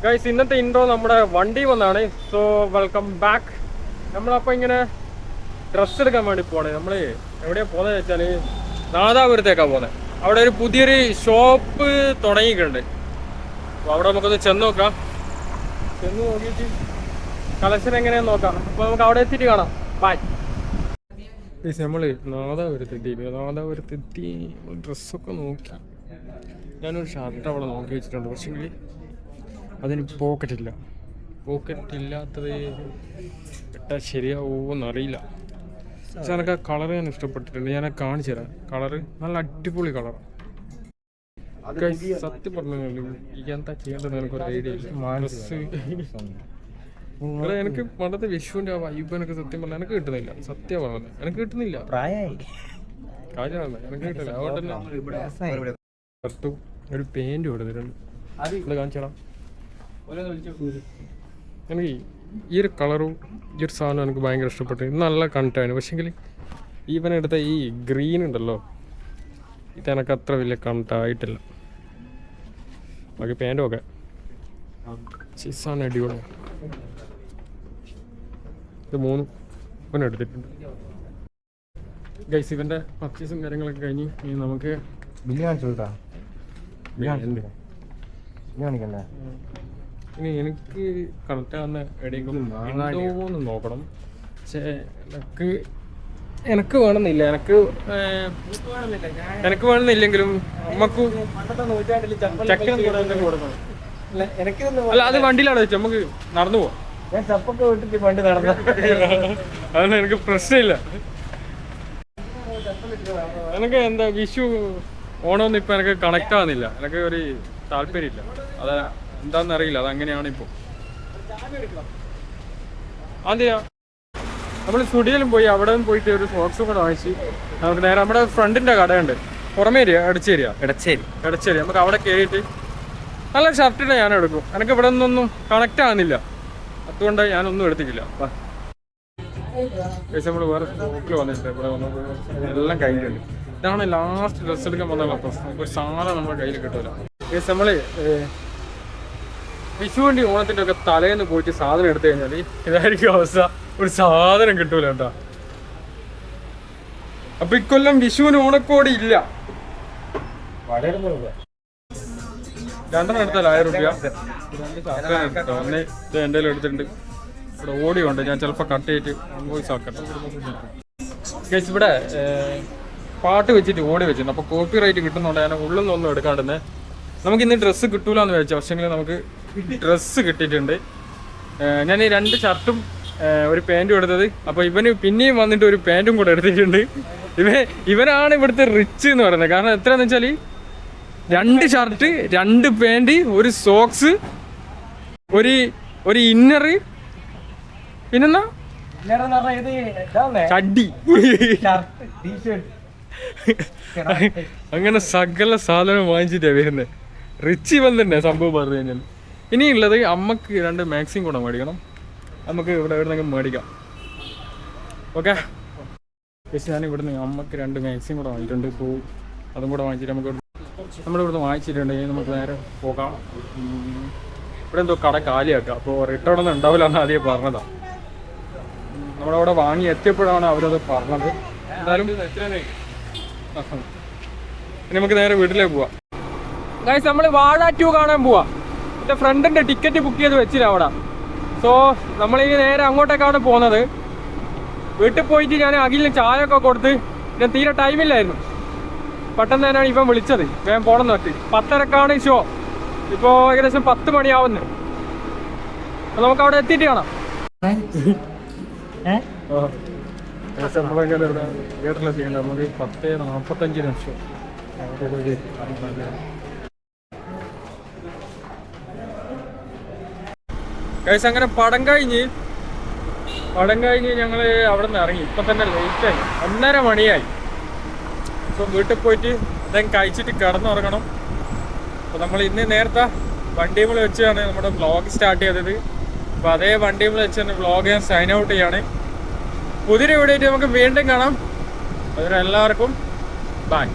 Guys ഇന്നത്തെ intro നമ്മുടെ വണ്ടി വന്നാണ്. So welcome back. നമ്മളപ്പോൾ ഇങ്ങനെ ഡ്രസ്സ് എടുക്കാൻ വേണ്ടി പോണേ. നമ്മൾ എവിടെയാണ് പോകുന്നത് വെച്ചാൽ നാദാപുരത്തേക്കാണ് പോകുന്നത്. അവിടെ ഒരു പുതിയൊരു ഷോപ്പ് തുടങ്ങിയിട്ടുണ്ട്. അപ്പോൾ അവിടെ നമുക്കൊന്ന് ചെന്ന് നോക്കാം. ചെന്ന് നോക്കിയിട്ട് കളക്ഷൻ എങ്ങനെയാണെന്ന് നോക്കാം. അപ്പോൾ നമുക്ക് അവിടെ എത്തിയിട്ട് കാണാം. ബൈ. ഗൈസ് നമ്മൾ നാദാപുരത്തെത്തി ഡ്രസ്സൊക്കെ നോക്കി. ഞാനൊരു ഷർട്ട് അവിടെ നോക്കി വെച്ചിട്ടുണ്ട്. പക്ഷേ അതിന് പോക്കറ്റ് ഇല്ലാത്തത് ഇട്ടാൽ ശരിയാവുമെന്നറിയില്ല. പക്ഷെ എനിക്ക് ആ കളർ ഞാൻ ഇഷ്ടപ്പെട്ടിട്ടുണ്ട്. ഞാൻ കാണിച്ചു തരാം. കളറ് നല്ല അടിപൊളി കളർ. സത്യം പറഞ്ഞു എന്താ ചെയ്യേണ്ടത് എനിക്കൊരു ഐഡിയ ഇല്ല. എനിക്ക് പണ്ടത്തെ വിഷുവിൻ്റെ ആ വൈബ് എനിക്ക് സത്യം പറഞ്ഞാൽ എനിക്ക് കിട്ടുന്നില്ല. സത്യം പറഞ്ഞത് എനിക്ക് കിട്ടുന്നില്ല. കാര്യമാണ് എനിക്ക് കിട്ടില്ല. അതുകൊണ്ട് ഷർട്ടും ഒരു പെയിൻറ്റും കൊടുത്തിട്ടുണ്ട്. ഇത് കാണിച്ചേടാ. എനിക്ക് ഈ ഒരു കളറും ഈ ഒരു സാധനം എനിക്ക് ഭയങ്കര ഇഷ്ടപ്പെട്ടു. നല്ല കണ്ടാണ്. പക്ഷേങ്കിൽ ഇവനെടുത്ത ഈ ഗ്രീൻ ഉണ്ടല്ലോ, ഇതെനക്ക് അത്ര വലിയ കണ്ടായിട്ടില്ല. ബാക്കി പാൻറ്റും ഒക്കെ സാധനം അടിപൊളിയാണ്. ഇത് മൂന്നും ഇവനെടുത്തിട്ടുണ്ട്. ഗൈസ് ഇവൻ്റെ പർച്ചേസും കാര്യങ്ങളൊക്കെ കഴിഞ്ഞ് ഇനി നമുക്ക് ഇനി എനിക്ക് കറക്റ്റ് ആവുന്ന എവിടെയെങ്കിലും ഒന്ന് നോക്കണം. പക്ഷേ എനിക്ക് വേണമെന്നില്ല. എനിക്ക് വേണമെന്നില്ലെങ്കിലും നമുക്ക് അല്ല, അത് വണ്ടിയിലാണ് വെച്ചാൽ നമുക്ക് നടന്നു പോവാം. അതാണ് എനിക്ക് പ്രശ്നമില്ല. എനിക്ക് എന്താ വിഷു ഓണമൊന്നും ഇപ്പം എനിക്ക് കണക്റ്റ് ആവുന്നില്ല. എനിക്ക് ഒരു താല്പര്യമില്ല. അത് എന്താണെന്ന് അറിയില്ല. അതങ്ങനെയാണ് ഇപ്പോൾ. അതെയാ നമ്മൾ സ്റ്റുഡിയോയിലും പോയി. അവിടെ പോയിട്ട് ഒരു സോക്സും കൂടെ വാങ്ങിച്ച് നമുക്ക് നേരെ നമ്മുടെ ഫ്രണ്ടിൻ്റെ കടയുണ്ട്. പുറമേ എടച്ചേരി നമുക്ക് അവിടെ കയറിയിട്ട് നല്ല ഷർട്ടിനെ ഞാൻ എടുക്കും. എനിക്ക് ഇവിടെ നിന്നൊന്നും കണക്റ്റ് ആകുന്നില്ല. അതുകൊണ്ട് ഞാനൊന്നും എടുത്തിട്ടില്ല. നമ്മൾ വേറെ സ്റ്റോക്കിൽ വന്നിട്ടുണ്ട്. ഇവിടെ വന്നപ്പോൾ എല്ലാം കഴിഞ്ഞിട്ടുണ്ട്. ഇതാണ് ലാസ്റ്റ് ഡ്രസ്സ് എടുക്കാൻ വന്നുള്ള പ്രശ്നം. ഒരു സാധനം നമ്മുടെ കയ്യിൽ കിട്ടില്ല. നമ്മൾ വിഷുവിൻ്റെ ഓണത്തിൻ്റെ ഒക്കെ തലേന്ന് പോയിട്ട് സാധനം എടുത്തു കഴിഞ്ഞാൽ ഇതായിരിക്കും അവസ്ഥ. ഒരു സാധനം കിട്ടൂല കേട്ടോ. അപ്പൊ ഇക്കൊല്ലം വിഷുവിന് ഓണക്കോടി ഇല്ല. രണ്ടെണ്ണം എടുത്താൽ 1000 രൂപ. ഒന്ന് ഇത് എൻ്റെ എടുത്തിട്ടുണ്ട്. ഇവിടെ ഓഡിയോ ഉണ്ട്. ഞാൻ ചിലപ്പോൾ കട്ട് ചെയ്തിട്ട് വോയിസ് ആക്കട്ടെ. കേസ് ഇവിടെ പാട്ട് വെച്ചിട്ട് ഓടി വെച്ചിട്ടുണ്ട്. അപ്പോൾ കോപ്പി റൈറ്റ് കിട്ടുന്നുണ്ട്. ഞാൻ ഉള്ളിൽ നിന്നൊന്നും എടുക്കാണ്ടെന്ന്. നമുക്ക് ഇന്ന് ഡ്രസ്സ് കിട്ടൂലെന്ന് വെച്ചാൽ പക്ഷേ നമുക്ക് ഡ്രസ്സ് കിട്ടിയിട്ടുണ്ട്. ഞാൻ ഈ 2 ഷർട്ടും ഒരു പാൻറ്റും എടുത്തത്. അപ്പോൾ ഇവന് പിന്നെയും വന്നിട്ട് ഒരു പാൻറ്റും കൂടെ എടുത്തിട്ടുണ്ട്. ഇവനാണ് ഇവിടുത്തെ റിച്ച് എന്ന് പറയുന്നത്. കാരണം എത്രയാണെന്ന് വെച്ചാൽ 2 ഷർട്ട്, 2 പാൻറ്റ്, ഒരു സോക്സ്, ഒരു ഇന്നറ്, പിന്നെന്താ ചഡ്ഡി, അങ്ങനെ സകല സാധനം വാങ്ങിച്ചിട്ടാണ് വരുന്നത്. റിച്ച് ഇവൻ തന്നെ സംഭവം പറഞ്ഞു കഴിഞ്ഞാൽ. ഇനിയുള്ളത് അമ്മക്ക് 2 മാക്സിം കൂടെ മേടിക്കണം. നമുക്ക് ഇവിടെ എവിടെന്നെങ്കിലും മേടിക്കാം. ഓക്കെ. പക്ഷേ ഞാൻ ഇവിടുന്ന് അമ്മക്ക് 2 മാക്സിം കൂടെ വാങ്ങിയിട്ടുണ്ട്. ഇപ്പോൾ അതും കൂടെ വാങ്ങിച്ചിട്ട് നമ്മുടെ ഇവിടുന്ന് വാങ്ങിച്ചിട്ടുണ്ടെങ്കിൽ നമുക്ക് നേരെ പോകാം. ഇവിടെ എന്തോ കട കാലിയാക്കാം. അപ്പോൾ റിട്ടേൺ ഒന്നും ഉണ്ടാവില്ല എന്ന് ആദ്യം പറഞ്ഞതാണ്. നമ്മളവിടെ വാങ്ങി എത്തിയപ്പോഴാണ് അവരത് പറഞ്ഞത്. എന്തായാലും ഇനി നമുക്ക് നേരെ വീട്ടിലേക്ക് പോവാം. ഗൈസ് നമ്മൾ വാഴ 2 കാണാൻ പോവാം. എൻ്റെ ഫ്രണ്ടിൻ്റെ ടിക്കറ്റ് ബുക്ക് ചെയ്ത് വെച്ചില്ല അവിടെ. സോ നമ്മളിനി നേരെ അങ്ങോട്ടേക്കാണ് പോകുന്നത്. വീട്ടിൽ പോയിട്ട് ഞാൻ അഖിലിന് ചായ ഒക്കെ കൊടുത്ത് ഞാൻ തീരെ ടൈമില്ലായിരുന്നു. പെട്ടെന്ന് തന്നെയാണ് ഇവൻ വിളിച്ചത്. വേഗം പോകണമെന്ന് പറ്റി. 10:30ക്കാണ് ഷോ. ഇപ്പോൾ ഏകദേശം 10 മണിയാവുന്നു. അപ്പോൾ നമുക്ക് അവിടെ എത്തിയിട്ട് കാണാം. നമ്മളെങ്ങനെ ഇവിടെ വീട്ടിലെ ചെയ്യേണ്ട നമുക്ക് 10:45 ഷോ. ഗൈസ് അങ്ങനെ പടം കഴിഞ്ഞ് ഞങ്ങൾ അവിടെ നിന്ന് ഇറങ്ങി. ഇപ്പം തന്നെ ലേറ്റായി. 1:30 മണിയായി. ഇപ്പം വീട്ടിൽ പോയിട്ട് എന്തെങ്കിലും കഴിച്ചിട്ട് കിടന്നുറങ്ങണം. അപ്പോൾ നമ്മൾ ഇന്ന് നേരത്തെ വണ്ടിയിൽ വെച്ചാണ് നമ്മുടെ വ്ളോഗ് സ്റ്റാർട്ട് ചെയ്തത്. അപ്പോൾ അതേ വണ്ടിയിൽ വെച്ച് തന്നെ വ്ളോഗ് ഞാൻ സൈൻ ഔട്ട് ചെയ്യാണ്. പുതിയൊരു വീഡിയോ ആയിട്ട് നമുക്ക് വീണ്ടും കാണാം. അതിന് എല്ലാവർക്കും ബൈ.